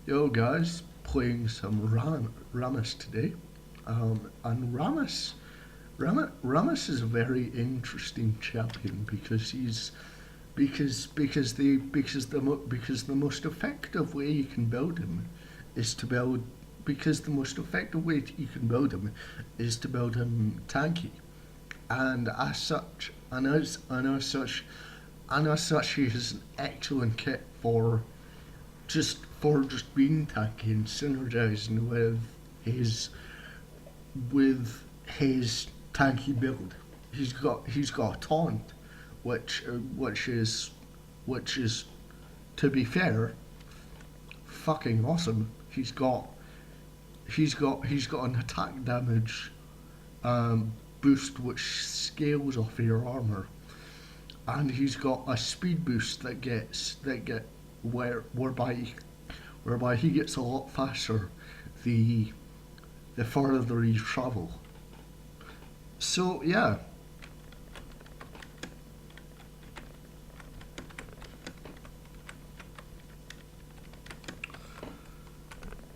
Yo guys, playing some Rammus today. And Rammus is a very interesting champion because the most effective way you can build him is to build because the most effective way you can build him is to build him tanky. And as such and as such he is an excellent kit for just being tanky and synergizing his with his tanky build. He's got a taunt, which which is to be fair, fucking awesome. He's got an attack damage boost which scales off of your armor, and he's got a speed boost that get whereby he gets a lot faster the the further you travel. So yeah,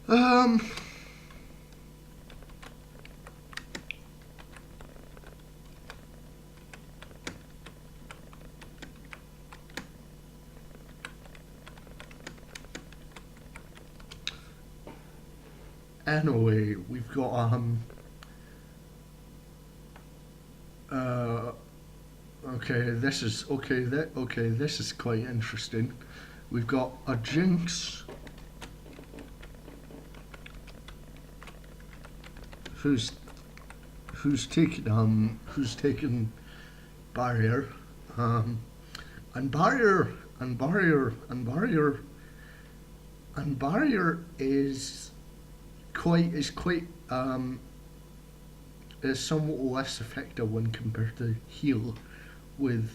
um, anyway, we've got uh this is quite interesting. We've got a Jinx who's who's taken barrier, um and barrier and barrier and barrier and barrier quite is somewhat less effective when compared to heal with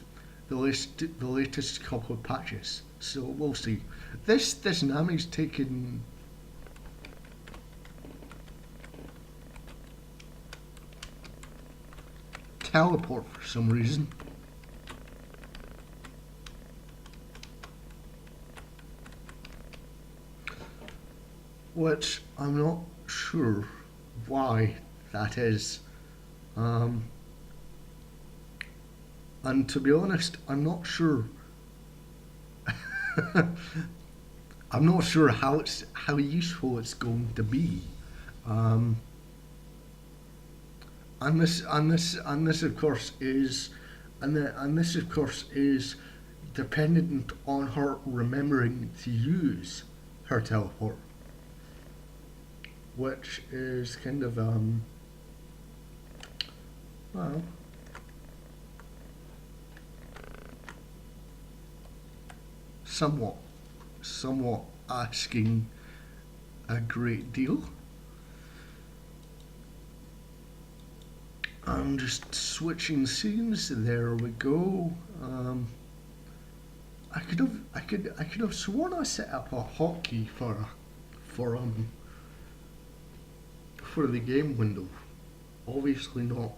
the latest couple of patches. So we'll see. This Nami's taken teleport for some reason, which I'm not sure why that is. Um, and to be honest, I'm not sure how useful it's going to be. Um, and this of course is and this of course is dependent on her remembering to use her teleport, which is kind of well, somewhat somewhat asking a great deal. I'm just switching scenes. There we go. I could have sworn I set up a hotkey for um for the game window. Obviously not.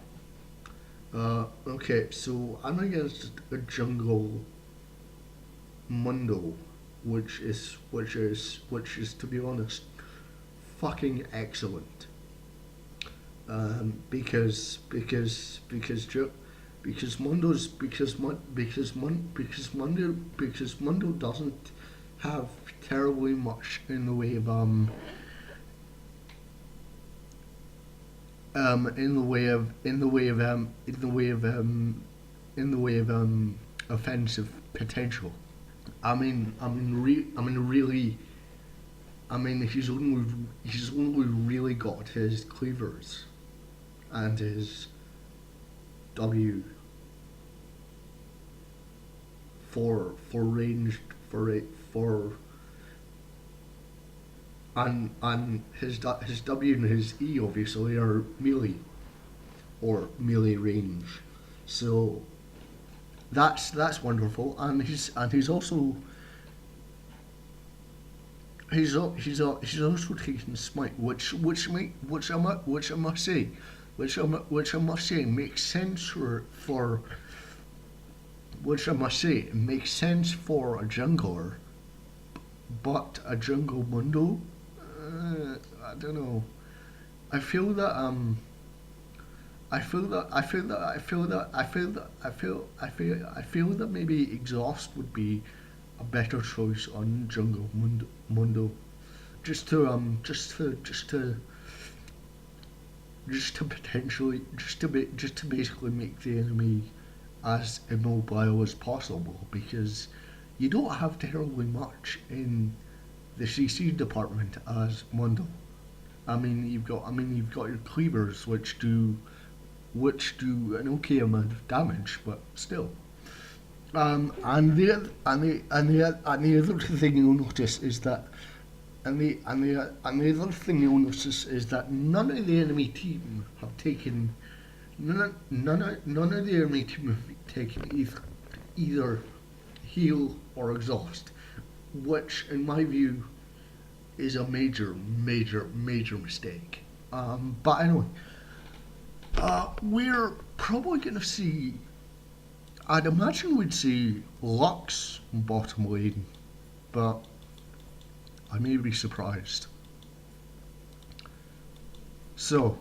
Okay, so I'm against a jungle Mundo, which is to be honest, fucking excellent. Because Mundo's because Mundo doesn't have terribly much in the way of in the way of offensive potential. Really. He's only really got his cleavers and his W for ranged for and his W and his E obviously are melee or melee range. So that's wonderful, and he's also he's also taken smite, which I must say makes sense for which I must say makes sense for a jungler, but a jungle mundo. I don't know. I feel that I feel that I feel that I feel that I feel that I feel that maybe exhaust would be a better choice on jungle mundo. Just to potentially just to basically make the enemy as immobile as possible, because you don't have terribly much in the CC department as Mundo. You've got your cleavers which do an okay amount of damage, but still. And the other thing you'll notice is that and the other thing you'll notice is that none of the enemy team have taken none of the enemy team have taken either heal or exhaust, which in my view is a major mistake. But anyway, we're probably going to see. I'd imagine we'd see Lux bottom lane, but I may be surprised. So,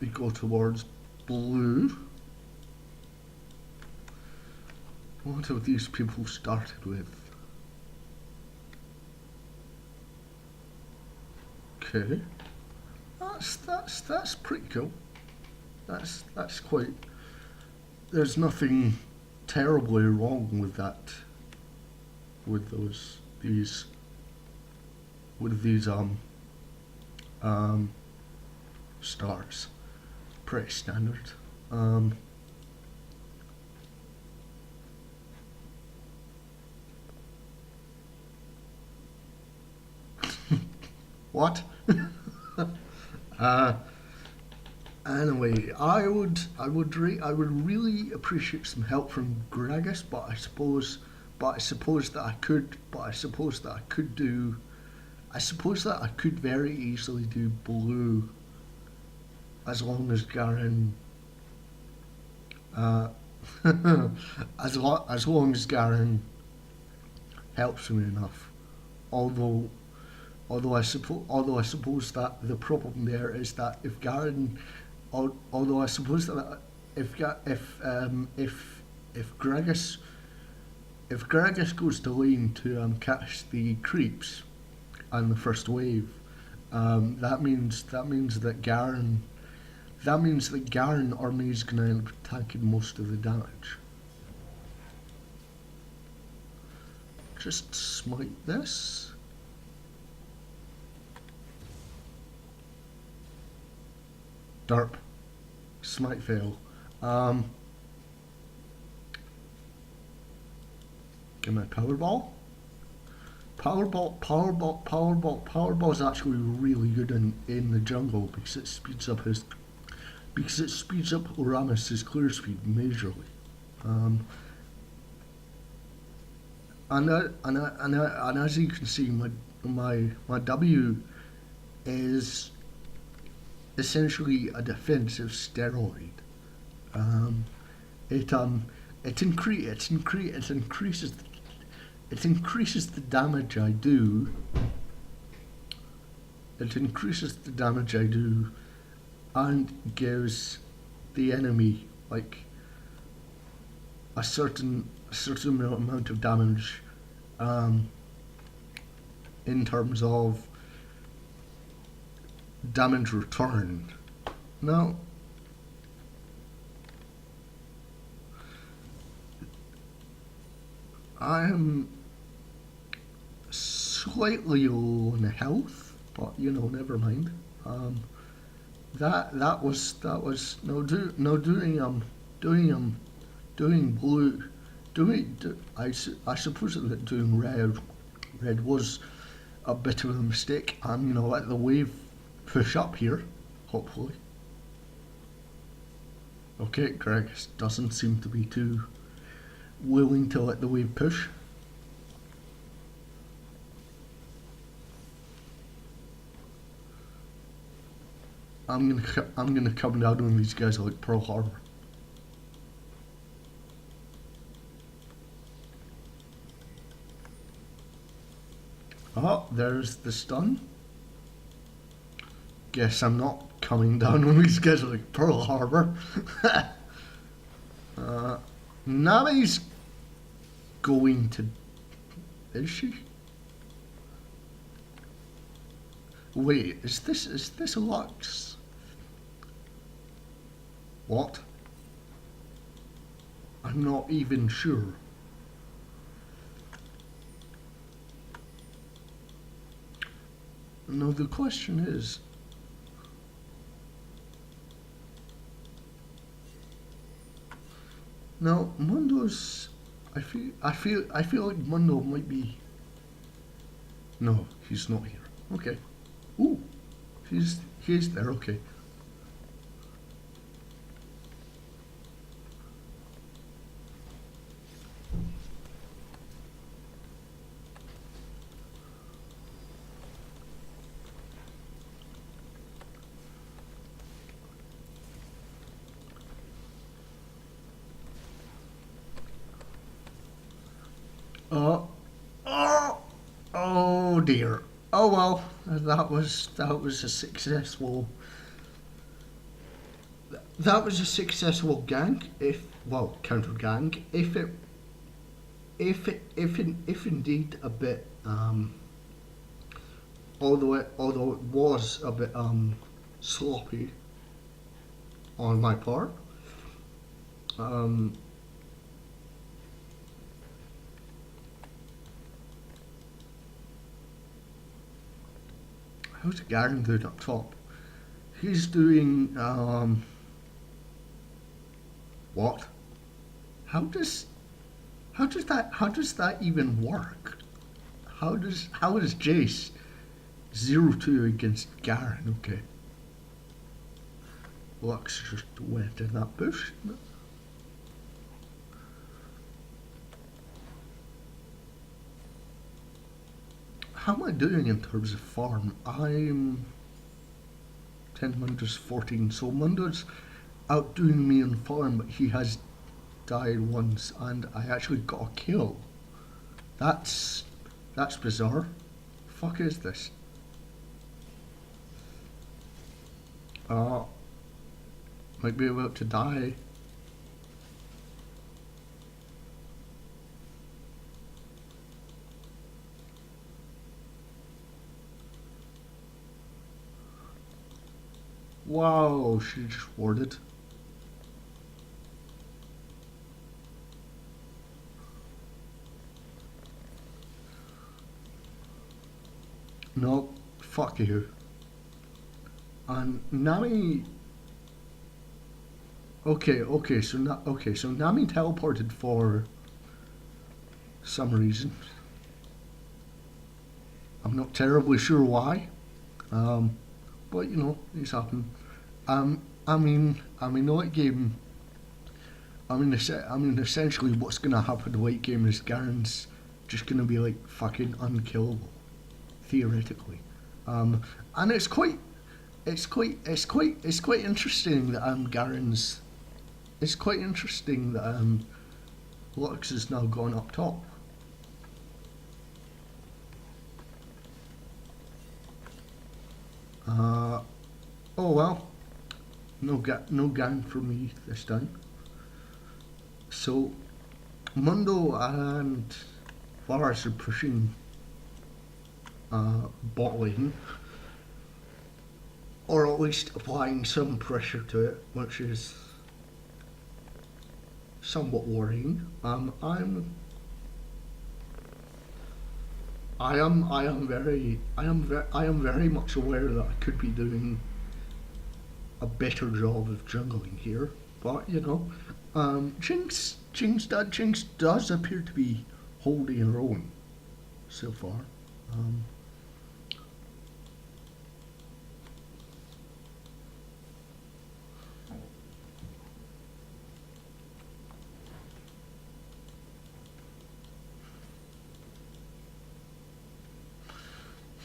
we go towards blue. What have these people started with? Okay, that's pretty cool. That's quite. There's nothing terribly wrong with that. With these stars, pretty standard. What? Anyway, I would really appreciate some help from Gragas, but I suppose that I could very easily do blue, as long as Garen as long as Garen helps me enough. Although I suppose that the problem there is that if Garen, although I suppose that if Gragas goes to lane to catch the creeps and the first wave, that means that Garen army is going to end up taking most of the damage. Just smite this. Derp. Smite fail. Give me a Powerball. Powerball is actually really good in the jungle because it speeds up Rammus' clear speed majorly. And as you can see, my W is essentially a defensive steroid. It increases the damage I do. It increases the damage I do, and gives the enemy like a certain amount of damage, in terms of damage return. Now, I am slightly low on health, but never mind. That was doing blue. I suppose that doing red was a bit of a mistake. I'm gonna let the wave push up here, hopefully. Okay, Greg doesn't seem to be too willing to let the wave push. I'm gonna come down on these guys like Pearl Harbor. Oh, there's the stun. Guess I'm not coming down on these guys like Pearl Harbor. Nami's going to. Is she? Wait, is this a Lux? What? I'm not even sure. No, the question is. No, Mundo's. I feel like Mundo might be. No, he's not here. Okay. Ooh, he's there. Okay. Oh, oh, oh dear. Oh well, that was a successful. That was a successful gank. If well, counter gank. If indeed a bit although it was a bit sloppy on my part. Um, how's Garen doing up top? He's doing what? How does how does that even work? How does Jace 0-2 against Garen? Okay. Lux just went in that bush. How am I doing in terms of farm? I'm 10 Mundo's 14, so Mundo's outdoing me in farm, but he has died once, and I actually got a kill. That's bizarre. Fuck is this? Might be about to die. Wow, she just warded. No, fuck you. And Nami. So Nami teleported for some reason. I'm not terribly sure why. But you know, these happen. I mean, late game. I mean, essentially, what's gonna happen late game is Garen's just gonna be like fucking unkillable, theoretically. And it's quite interesting that Garen's. It's quite interesting that Lux has now gone up top. Oh well, no gang for me this time. So Mundo and Varus are pushing bot lane, or at least applying some pressure to it, which is somewhat worrying. I am very much aware that I could be doing a better job of jungling here, but you know, Jinx does appear to be holding her own so far. Um,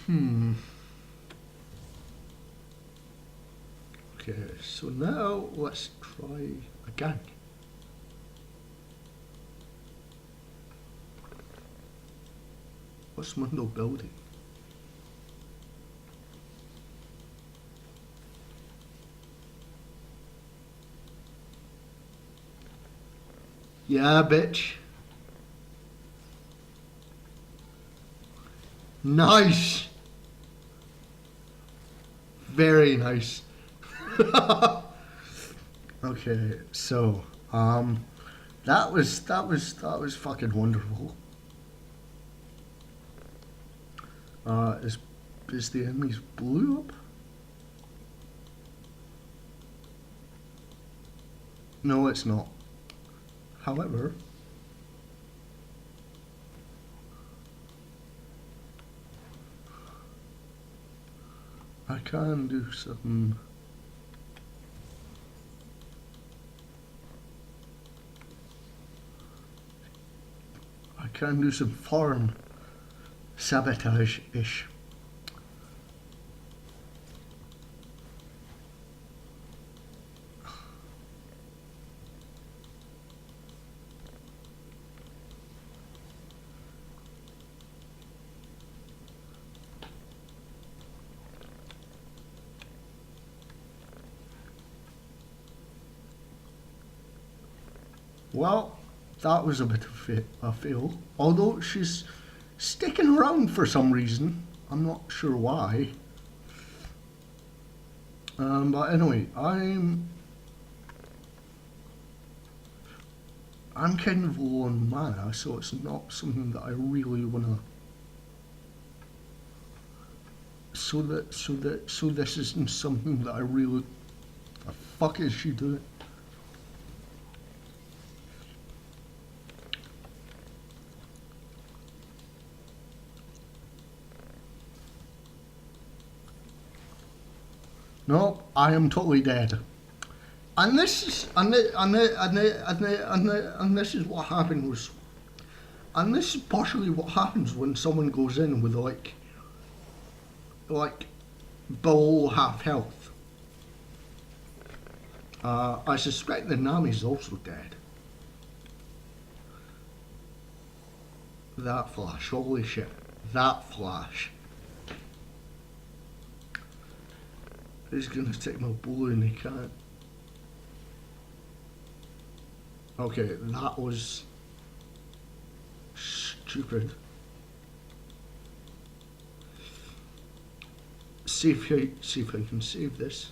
hmm. Okay, so now let's try again. What's Mundo building? Yeah, bitch. Nice. Very nice. Okay, so that was fucking wonderful. Is the enemy's blue up? No, it's not. However, I can do something. I can do some farm sabotage-ish. Well, that was a bit of a fail. Although she's sticking around for some reason. I'm not sure why. But anyway, I'm kind of low on mana, so it's not something that I really wanna. So this isn't something that I really. The fuck is she doing? No, I am totally dead. And this is and this is what happened was, and this is partially what happens when someone goes in with like below half health. I suspect the Nami's also dead. That flash, holy shit, that flash. He's gonna take my blue and he can't. Okay, that was stupid. See if I can save this.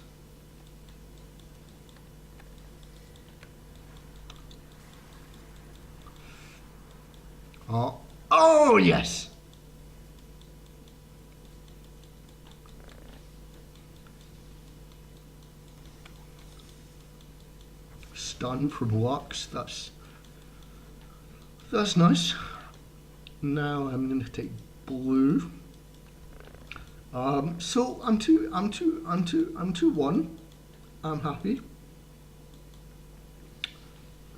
Oh yes. Stun for blocks. That's nice. Now I'm going to take blue. So I'm 2-1. I'm happy.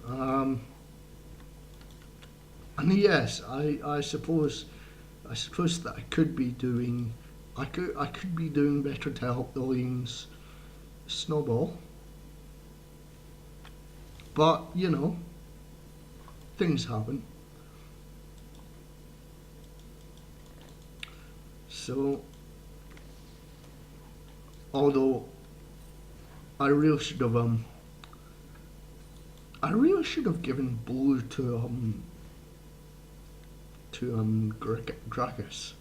And yes, I suppose that I could be doing better to help the lanes snowball. But you know, things happen. So, although I really should have given blue to Gragas.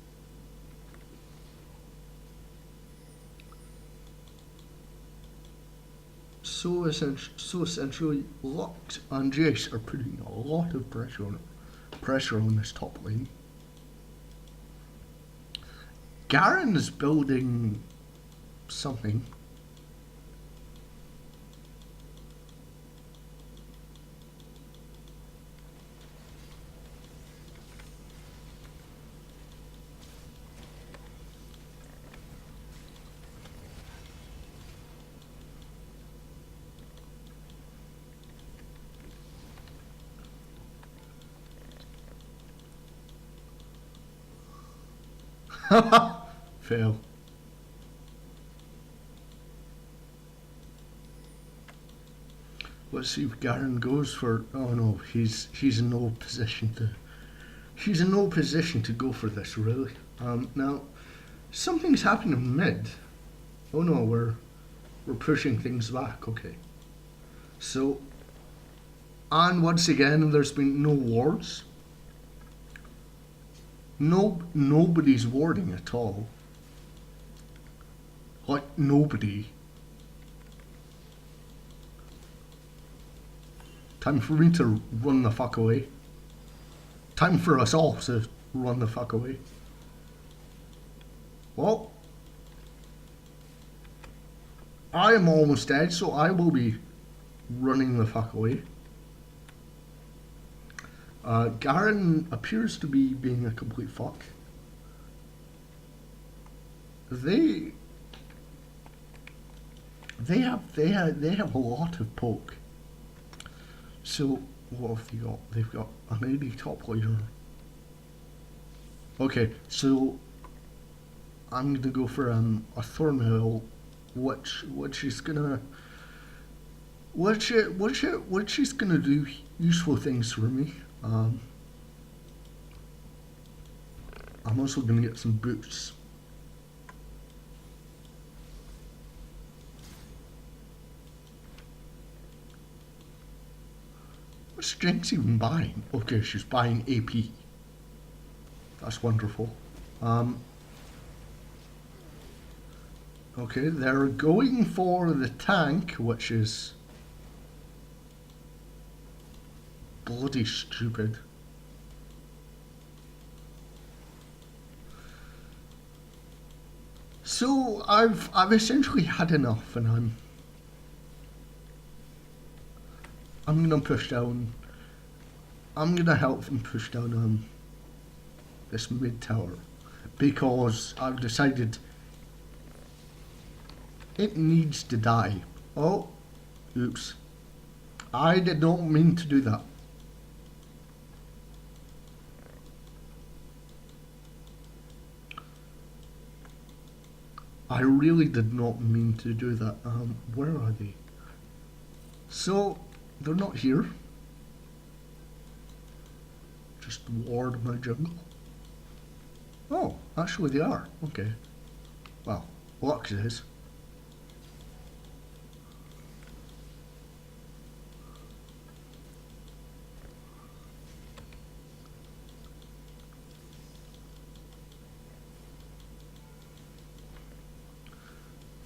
So essentially, Lux and Jace are putting a lot of pressure on this top lane. Garen is building something. Fail. Let's see if Garen goes for. Oh no, he's in no position to go for this really. Now, something's happening mid. Oh no, we're pushing things back. Okay, so And once again, there's been no wards. Nobody's warding at all. Like, nobody. Time for me to run the fuck away. Time for us all to run the fuck away. Well, I am almost dead, so I will be running the fuck away. Garen appears to be being a complete fuck. They have a lot of poke. So what have they got? They've got an AD top laner. Okay, so I'm gonna go for a Thornhill, which is gonna do useful things for me. I'm also gonna get some boots. What's Jinx even buying? Okay, she's buying AP. That's wonderful. Okay, they're going for the tank, which is bloody stupid. So I've essentially had enough, and I'm gonna push down. I'm gonna help them push down this mid tower because I've decided it needs to die. Oh, oops! I did not mean to do that. I really did not mean to do that. Where are they? So they're not here. Just ward my jungle. Oh, actually they are. Okay. Well, Lux is.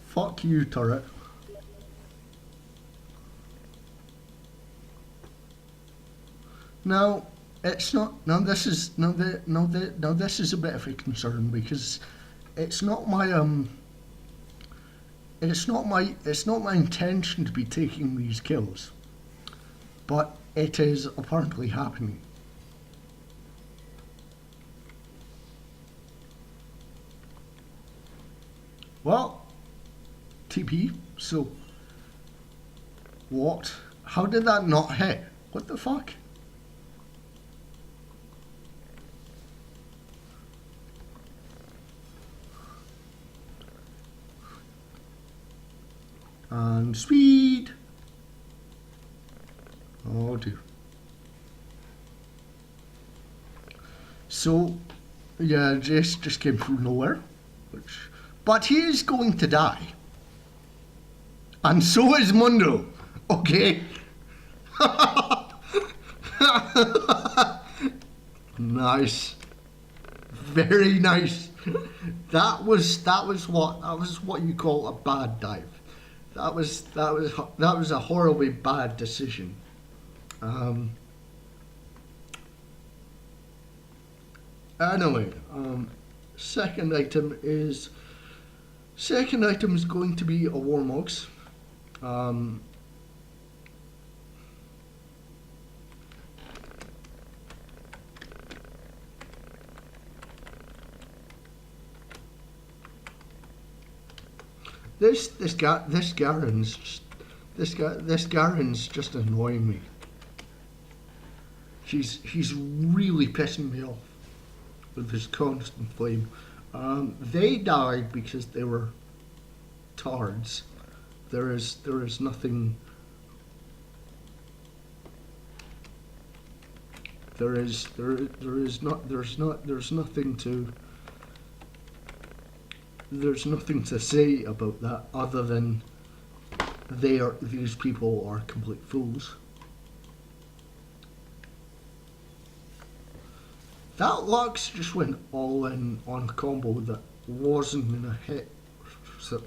Fuck you, turret. Now, it's not. Now this is this is a bit of a concern because it's not my it's not my intention to be taking these kills, but it is apparently happening. Well, TP. So what? How did that not hit? What the fuck? And speed. Oh dear. So yeah, Jace just came from nowhere, but he is going to die, and so is Mundo. Okay. Nice. Very nice. That was what you call a bad dive. That was a horribly bad decision. Anyway, second item is going to be a Warmogs. This Garen's just annoying me. He's really pissing me off with his constant flame. They died because they were tards. There is nothing. There's nothing to say about that other than these people are complete fools. That Lux just went all in on a combo that wasn't gonna hit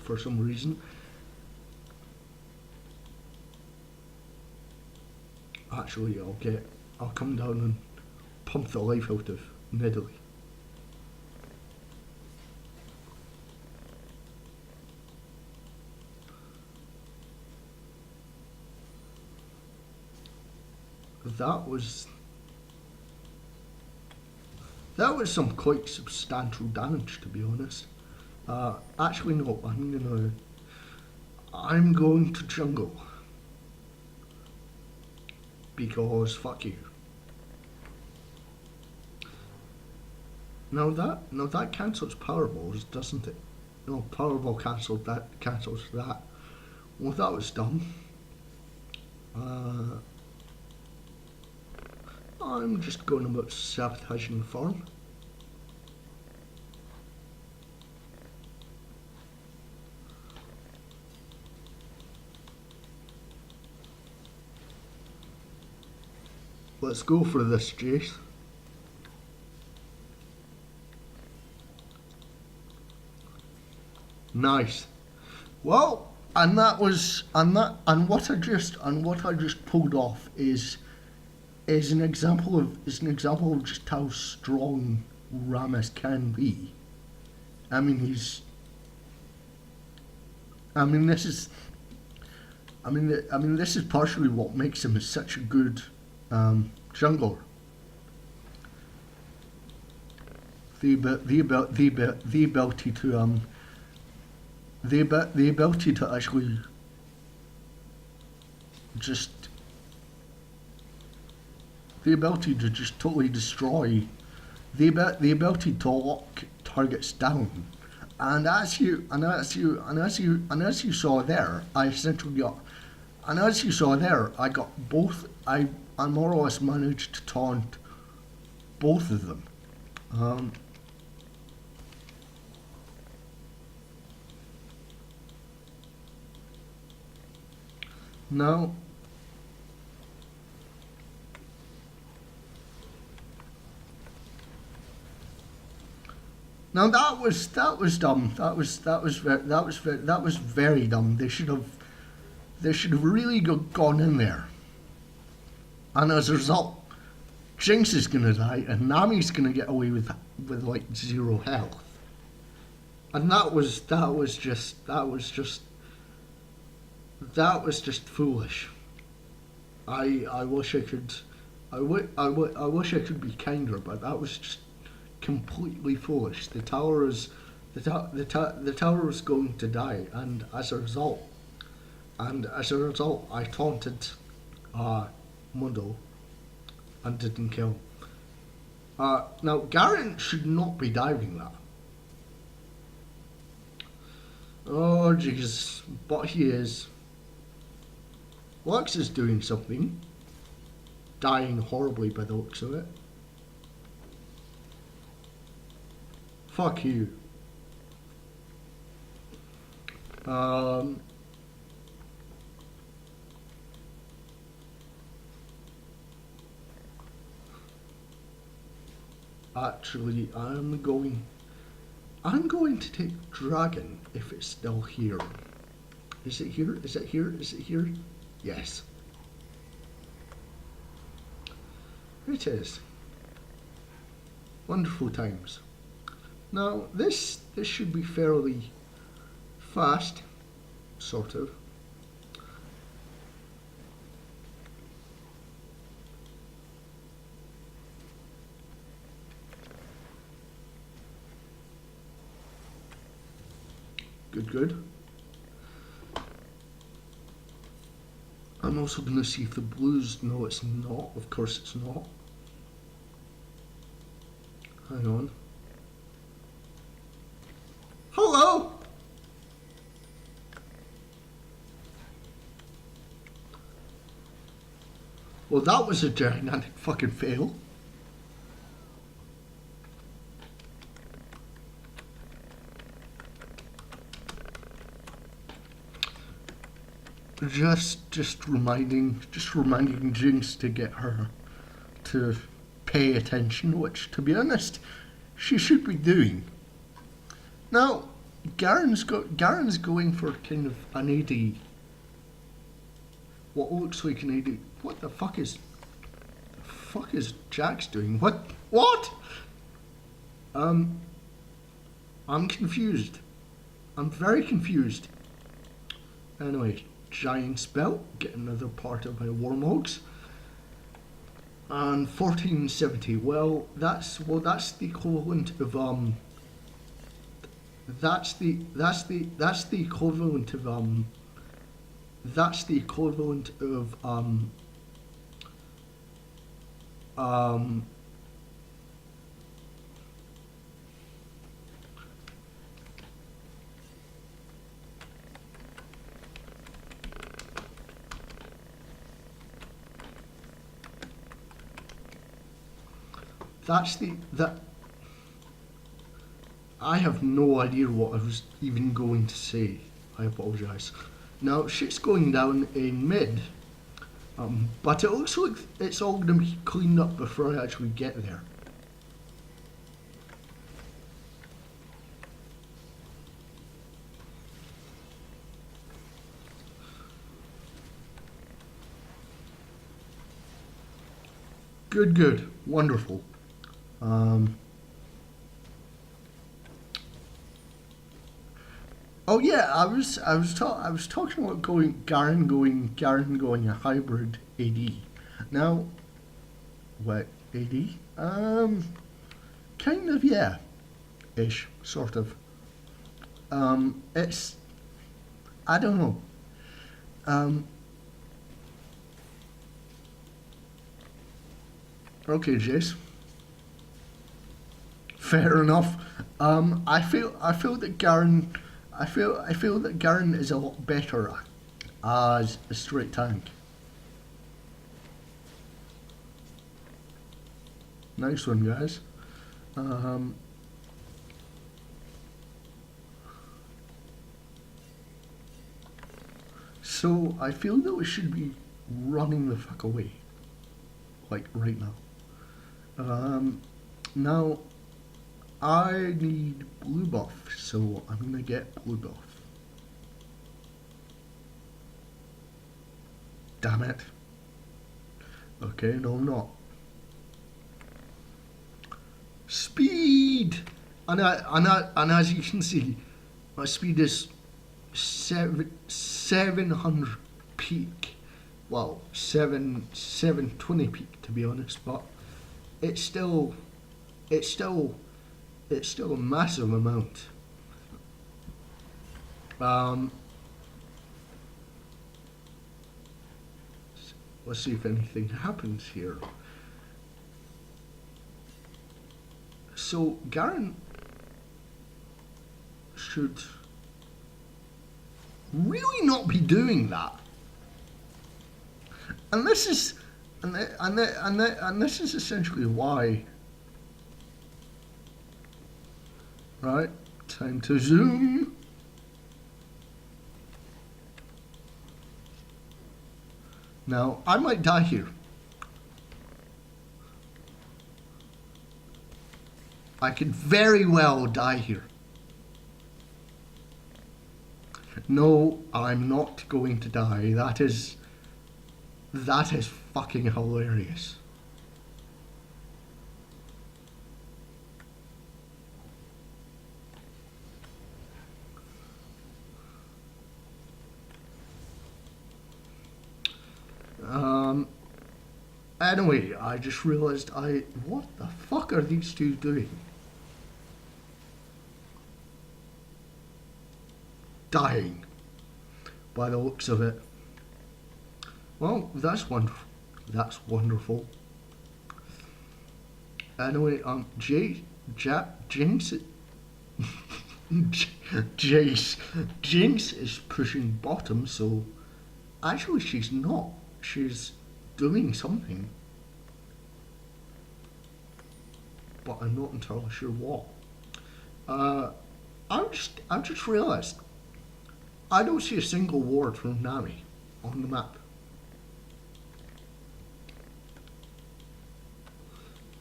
for some reason. Actually, I'll come down and pump the life out of Nidalee. That was some quite substantial damage, to be honest. Actually, no. I'm going to jungle because fuck you. Now that cancels powerballs, doesn't it? No, powerball cancels that. Well, that was dumb. I'm just going about sabotaging the farm. Let's go for this, Jace. Nice. Well, and what I just pulled off is an example of just how strong Rammus can be. I mean, this is partially what makes him such a good jungler. The ability to actually just totally destroy, the ability to lock targets down, and as you saw there, I got both. I more or less managed to taunt both of them. Now, that was dumb. That was very dumb. They should have really gone in there. And as a result, Jinx is gonna die, and Nami's gonna get away with like 0 health. And that was just foolish. I wish I could. I wish I could be kinder, but that was just completely foolish. The tower is the tower is going to die, and as a result, I taunted Mundo and didn't kill. Now Garen should not be diving that. Oh Jesus, but he is. Lux is doing something. Dying horribly by the looks of it. Fuck you. Actually, I'm going to take Dragon if it's still here. Is it here? Is it here? Is it here? Yes. It is. Wonderful times. Now, this should be fairly fast, sort of. Good. I'm also going to see if the blues... No, it's not. Of course it's not. Hang on. Hello? Well, that was a gigantic fucking fail. Just reminding Jinx to get her to pay attention, which, to be honest, she should be doing. Now, Garen's going for kind of an 80. What looks like an 80. What the fuck is Jax doing? What? I'm confused. I'm very confused. Anyway, giant spell, get another part of my Warmogs. And 1470. Well, that's the equivalent of that's the equivalent of that's the equivalent of that I have no idea what I was even going to say. I apologise. Now, shit's going down in mid, but it looks like it's all going to be cleaned up before I actually get there. Good, wonderful. Oh yeah, I was talking about Garen going a hybrid AD. Now, what AD? Kind of, yeah, ish, sort of. It's, I don't know. Okay, Jace. Fair enough. I feel that Garen. I feel that Garen is a lot better as a straight tank. Nice one, guys. So I feel that we should be running the fuck away, like right now. Now I need blue buff, so I'm gonna get blue buff. Damn it. Okay, no, I'm not. Speed! And as you can see, my speed is 700 peak. Well, 720 peak to be honest, but it's still a massive amount. Let's see if anything happens here. So Garen should really not be doing that, and this is this is essentially why. Right, time to zoom. Now, I might die here. I could very well die here. No, I'm not going to die. That is fucking hilarious. Anyway, I just realised what the fuck are these two doing? Dying, by the looks of it. Well, that's wonderful. That's wonderful. Anyway, Jinx, Jinx is pushing bottom, so actually she's not. She's doing something, but I'm not entirely sure what. I've just realised I don't see a single ward from Nami on the map.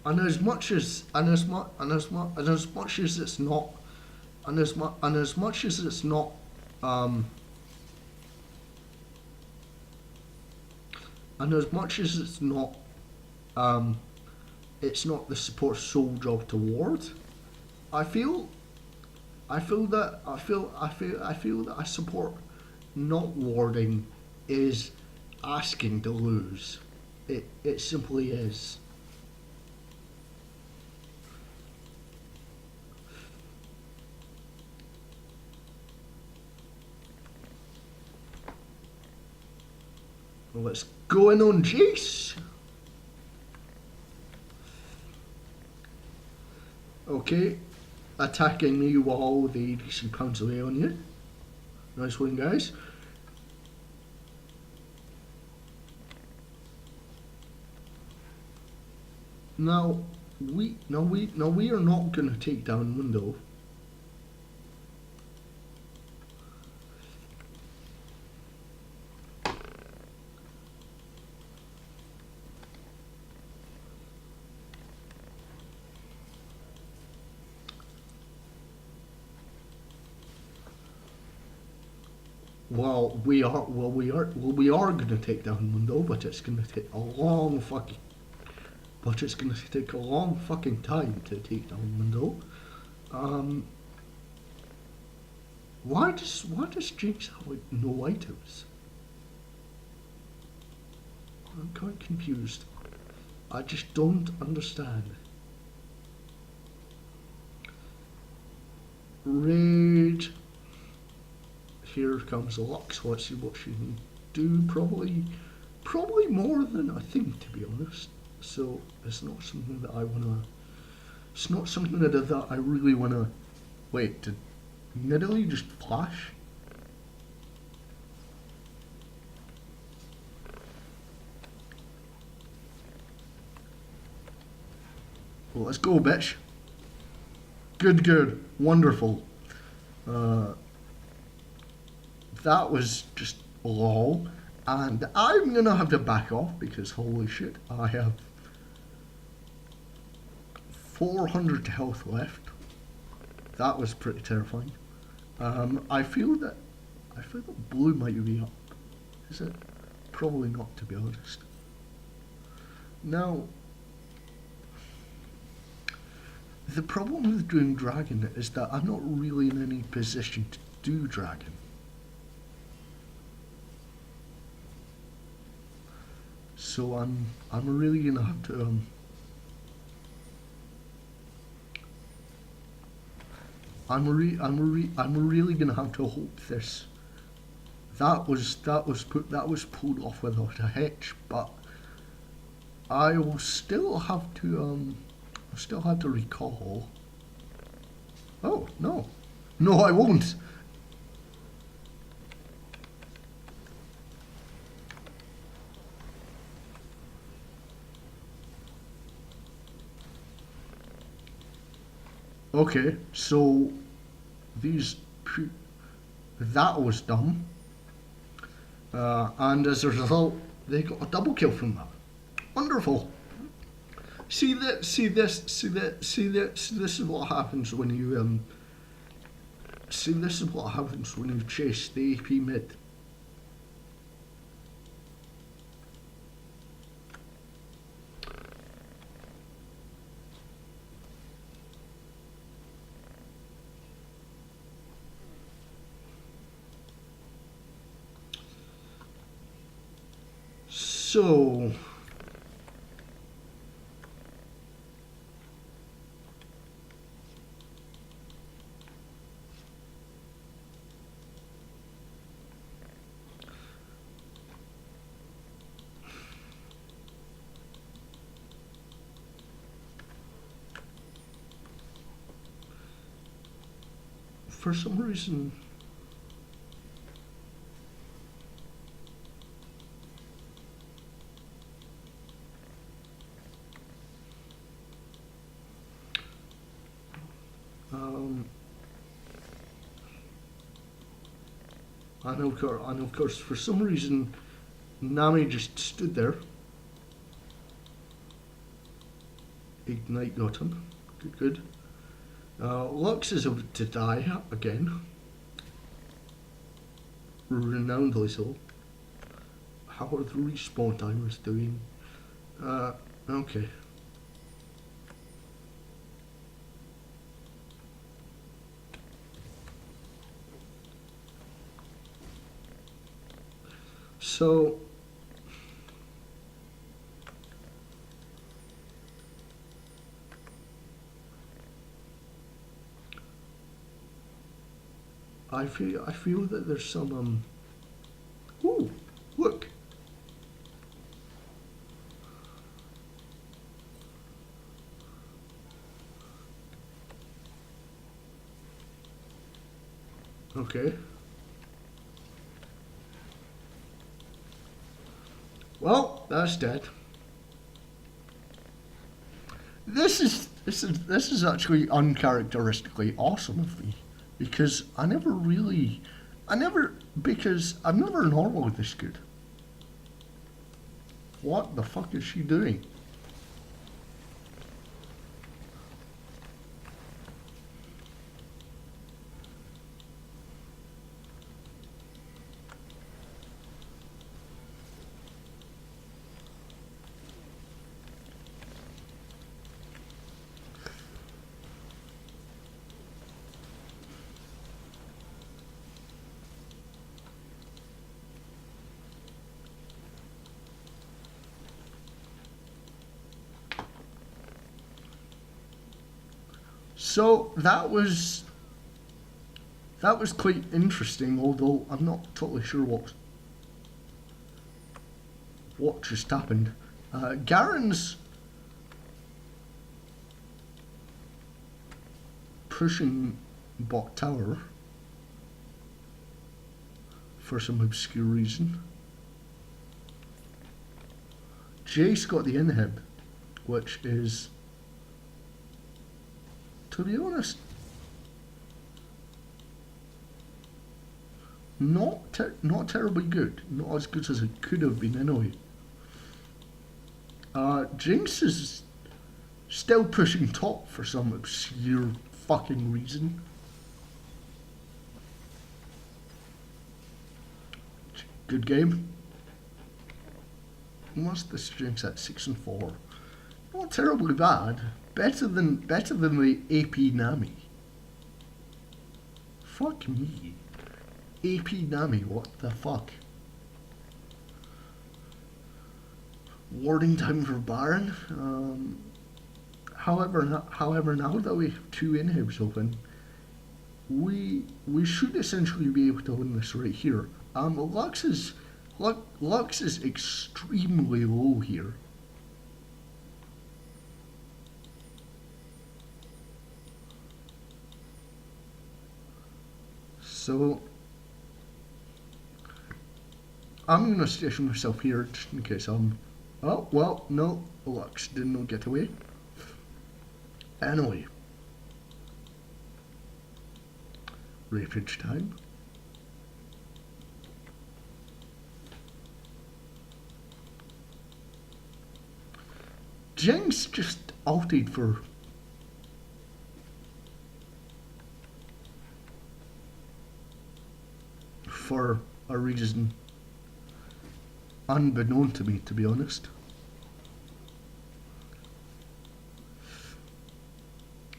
And as much as and as much and as much as it's not and as much as it's not um, and as much as um, it's not the support's sole job to ward. I feel I feel that a support not warding is asking to lose. It simply is. Let's go in on Jace. Okay, attacking me while the ADC pounds away on you. Nice one, guys. Now we are not going to take down Window. We are going to take down Window, but it's going to take a long fucking time to take down Window. Why does Jinx have like no items? I'm quite confused. I just don't understand. Rage. Here comes Lux. Let's see what she can do. Probably more than I think, to be honest. So it's not something that I wanna. It's not something that I really wanna. Wait, did Nidalee just flash? Well, let's go, bitch. Good, wonderful. That was just lol. And I'm gonna have to back off because holy shit, I have 400 health left. That was pretty terrifying. I feel that blue might be up. Is it? Probably not, to be honest. Now, the problem with doing dragon is that I'm not really in any position to do dragon. So I'm really gonna have to I'm really gonna have to hope this. That was pulled off without a hitch, but I will still have to recall. Oh no, I won't. Okay, so that was dumb, and as a result, they got a double kill from that. Wonderful. This is what happens when you this is what happens when you chase the AP mid. So for some reason and of course, for some reason, Nami just stood there. Ignite got him. Good, good. Lux is about to die again. Renownedly so. How are the respawn timers doing? Okay. So I feel that there's some ooh, look. Okay. Well, that's dead. This is actually uncharacteristically awesome of me because because I'm never normally this good. What the fuck is she doing? So that was quite interesting, although I'm not totally sure what just happened. Garen's pushing bot tower for some obscure reason. Jace got the inhib, which is, to be honest, not terribly good. Not as good as it could have been anyway. Jinx is still pushing top for some obscure fucking reason. Good game. What's this Jinx at 6-4? Not terribly bad. Better than the AP Nami. Fuck me. AP Nami, what the fuck? Warding time for Baron. However, now that we have two inhibs open, we should essentially be able to win this right here. Lux is extremely low here. So I'm gonna station myself here just in case I'm. Oh well, no, Lux did not get away. Anyway, rapage time. Jinx just ulted for a reason unbeknown to me, to be honest.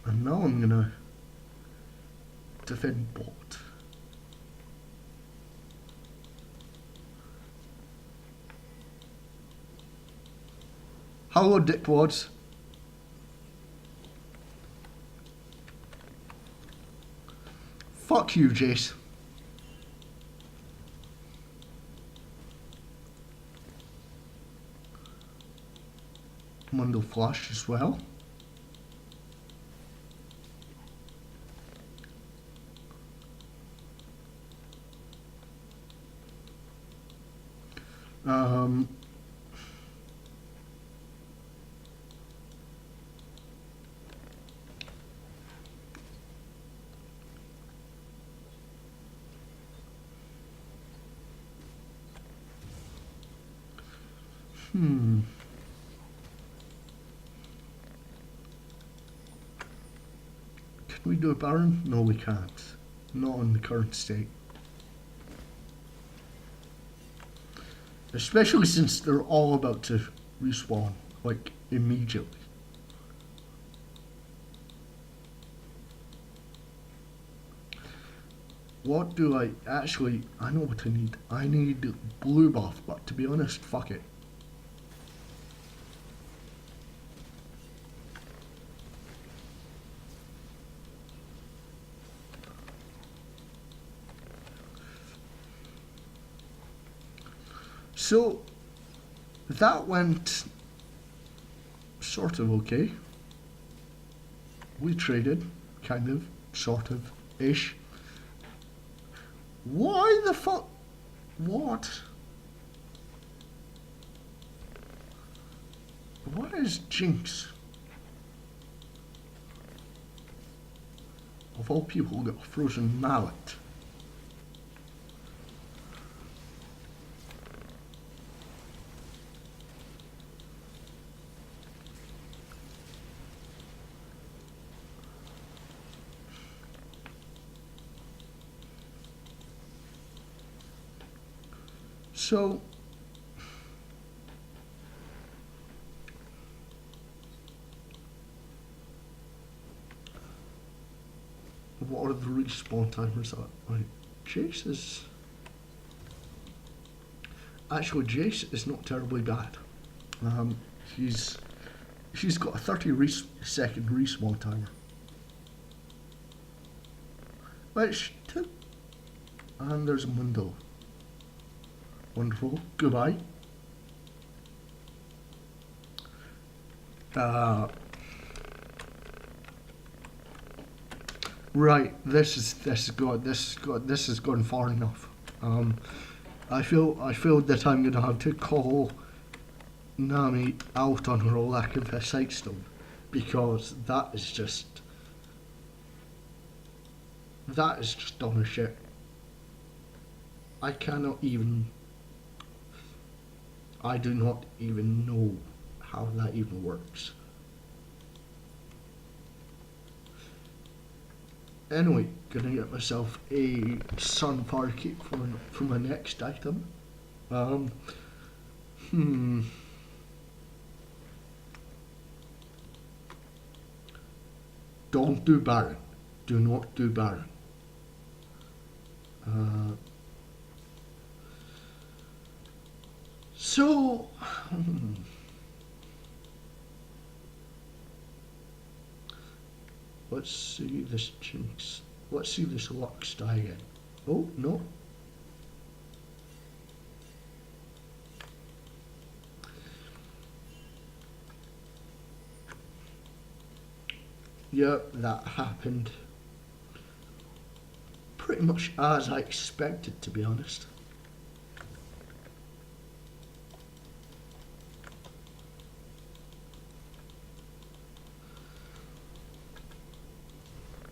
And now I'm gonna defend bot. Hello, dickwads. Fuck you, Jace. Mundo flash as well. Um, Can we do a Baron? No, we can't. Not in the current state. Especially since they're all about to respawn, like, immediately. What do I actually... I know what I need. I need blue buff, but to be honest, fuck it. So, that went sort of okay. We traded, kind of, sort of, ish. Why the fuck? What? What is Jinx? Of all people, got a frozen mallet. So, what are the respawn timers at? Right, Jace is... Actually, Jace is not terribly bad. She's got a 30-second respawn timer. Which took... And there's a window. Wonderful. Goodbye. Right. This has gone far enough. I feel that I'm gonna have to call Nami out on her lack of a sightstone, because that is just dumb as shit. I do not even know how that even works. Anyway, gonna get myself a sunfire cape for my next item. Don't do Baron. Do not do Baron. So, let's see this Jinx. Let's see this Lux die again. Oh, no. Yep, that happened pretty much as I expected, to be honest.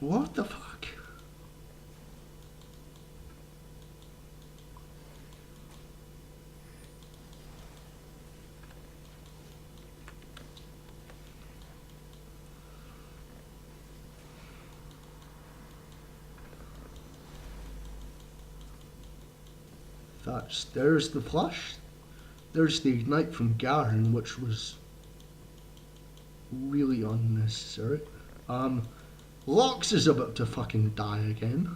What the fuck? There's the flash. There's the ignite from Garen, which was really unnecessary. Lux is about to fucking die again.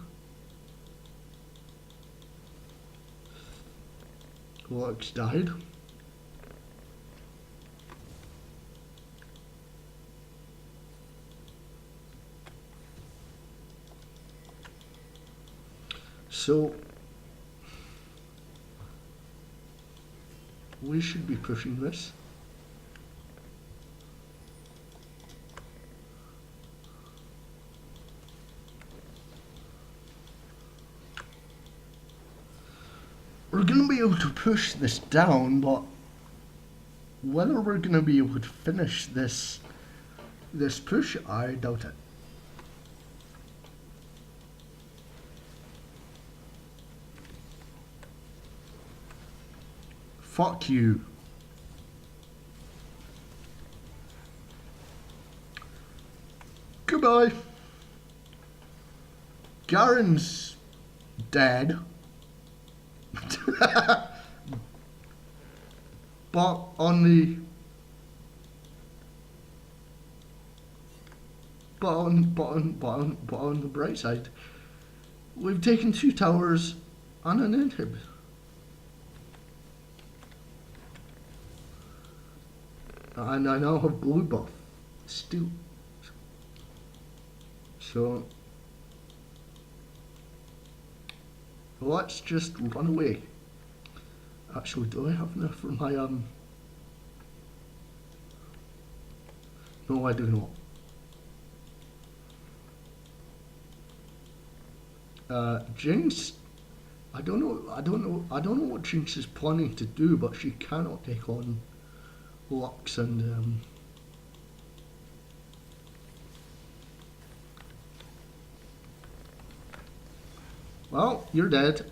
Lux died. So we should be pushing this. We're going to be able to push this down, but whether we're going to be able to finish this push, I doubt it. Fuck you. Goodbye. Garen's dead. But on the on the bright side, we've taken 2 towers and an inhib. And I now have blue buff still. So let's just run away. Actually, do I have enough for my No, I do not. Jinx, I don't know what Jinx is planning to do, but she cannot take on Lux and well, you're dead.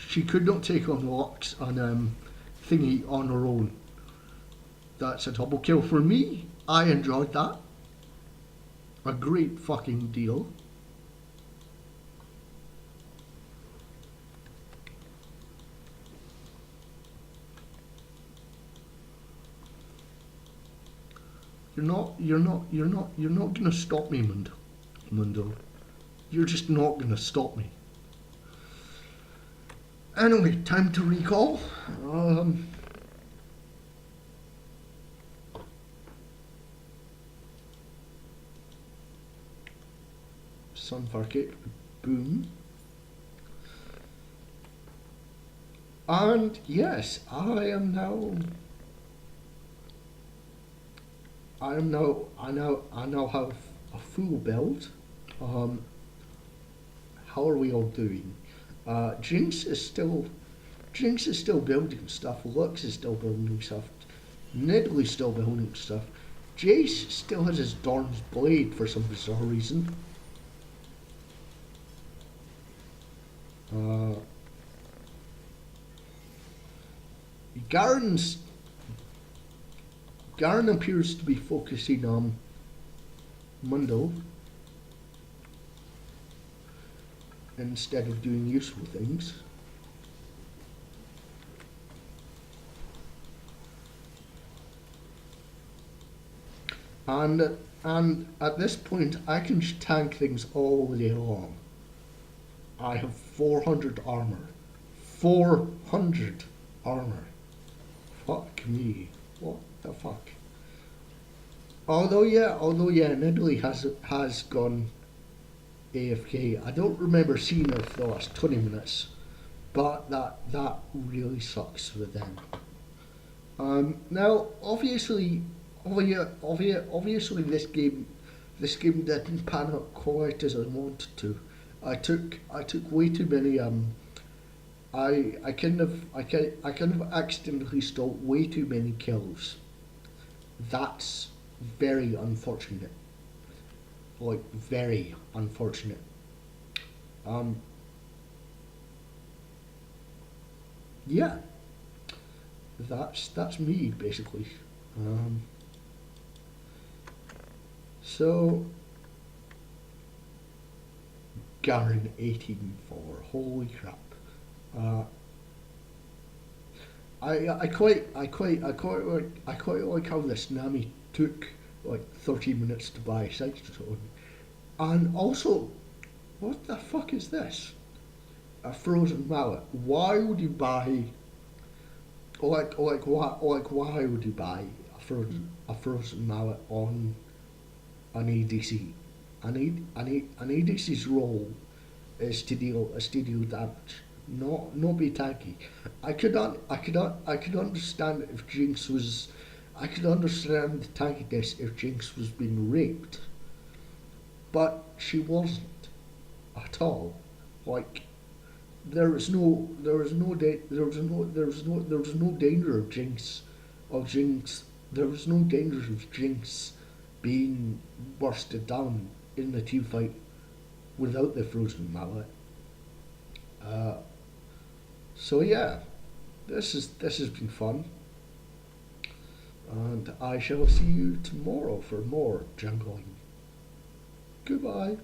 She could not take on Lux and Thingy on her own. That's a double kill for me. I enjoyed that. A great fucking deal. You're not gonna stop me, Mundo. You're just not gonna stop me. Anyway, time to recall. Sunfire Cake, boom. And yes, I now have a full build. How are we all doing? Jinx is still building stuff. Lux is still building stuff. Nidalee still building stuff. Jace still has his Dorn's Blade for some bizarre reason. Garen appears to be focusing on Mundo instead of doing useful things. And at this point, I can tank things all day long. I have 400 armor. 400 armor. Fuck me. What the fuck? Although yeah, Nidalee has gone AFK. I don't remember seeing her for the last 20 minutes, but that really sucks for them. Now, obviously, this game didn't pan out quite as I wanted to. I took way too many. I kind of accidentally stole way too many kills. That's very unfortunate. Like, very unfortunate. Yeah, that's me basically. So Garen 18-4. Holy crap. I quite like how this Nami took like 30 minutes to buy Sidestone. And also, what the fuck is this? A frozen mallet. Why would you buy why would you buy a frozen mallet on an ADC? An ADC's role is to deal damage, not be tanky. I could understand if Jinx was. I could understand the tankiness if Jinx was being raped, but she wasn't at all. Like, there was no danger of Jinx. There was no danger of Jinx being bursted down in the team fight without the frozen mallet. So yeah, this has been fun, and I shall see you tomorrow for more jungling. Goodbye.